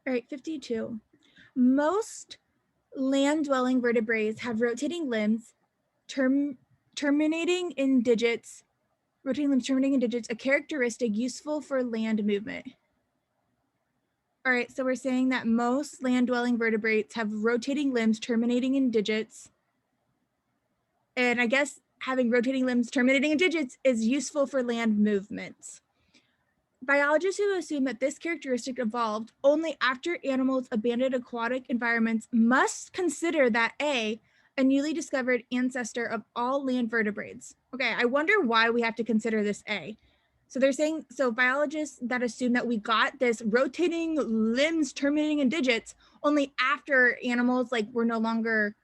All right, 52. Most land-dwelling vertebrates have rotating limbs, terminating in digits, a characteristic useful for land movement. All right, so we're saying that most land-dwelling vertebrates have rotating limbs terminating in digits. And I guess having rotating limbs terminating in digits is useful for land movements. Biologists who assume that this characteristic evolved only after animals abandoned aquatic environments must consider that A, a newly discovered ancestor of all land vertebrates. Okay, I wonder why we have to consider this A. So they're saying, so biologists that assume that we got this rotating limbs terminating in digits only after animals like were no longer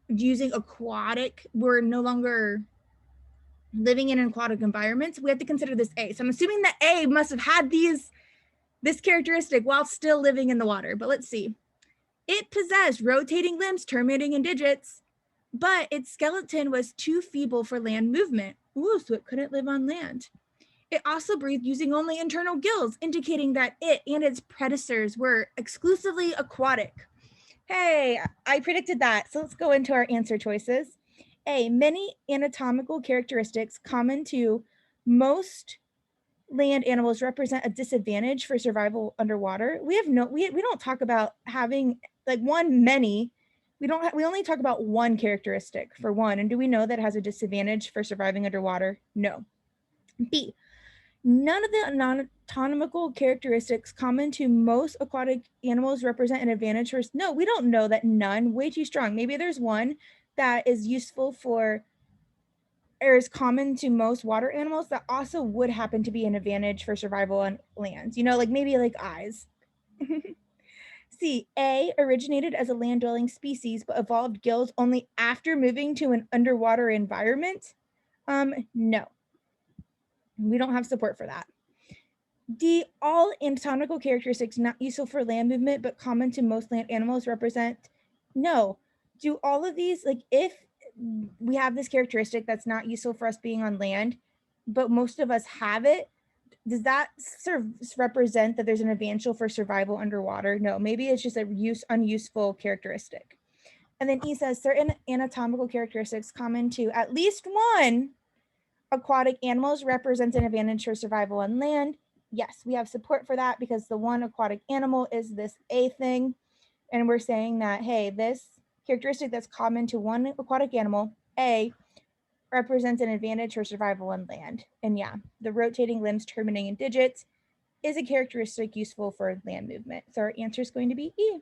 using aquatic, were no longer living in aquatic environments, we have to consider this A. So I'm assuming that A must have had this characteristic while still living in the water, but let's see. It possessed rotating limbs terminating in digits, but its skeleton was too feeble for land movement. Ooh, so it couldn't live on land. It also breathed using only internal gills, indicating that it and its predecessors were exclusively aquatic. Hey, I predicted that. So let's go into our answer choices. A, many anatomical characteristics common to most land animals represent a disadvantage for survival underwater. We don't talk about having like many. We only talk about one characteristic for one. And do we know that it has a disadvantage for surviving underwater? No. B, none of the anatomical characteristics common to most aquatic animals represent an advantage for. No, we don't know that none. Way too strong. Maybe there's one that is useful for or is common to most water animals that also would happen to be an advantage for survival on land. You know, like maybe like eyes. C, A, originated as a land-dwelling species but evolved gills only after moving to an underwater environment. No. We don't have support for that. D, all anatomical characteristics not useful for land movement but common to most land animals represent. No. Do all of these, like if we have this characteristic that's not useful for us being on land, but most of us have it, does that represent that there's an advantage for survival underwater? No, maybe it's just a unuseful characteristic. And then E says certain anatomical characteristics common to at least one aquatic animals represents an advantage for survival on land. Yes, we have support for that because the one aquatic animal is this A thing. And we're saying that, hey, this characteristic that's common to one aquatic animal, A, represents an advantage for survival on land. And yeah, the rotating limbs terminating in digits is a characteristic useful for land movement. So our answer is going to be E.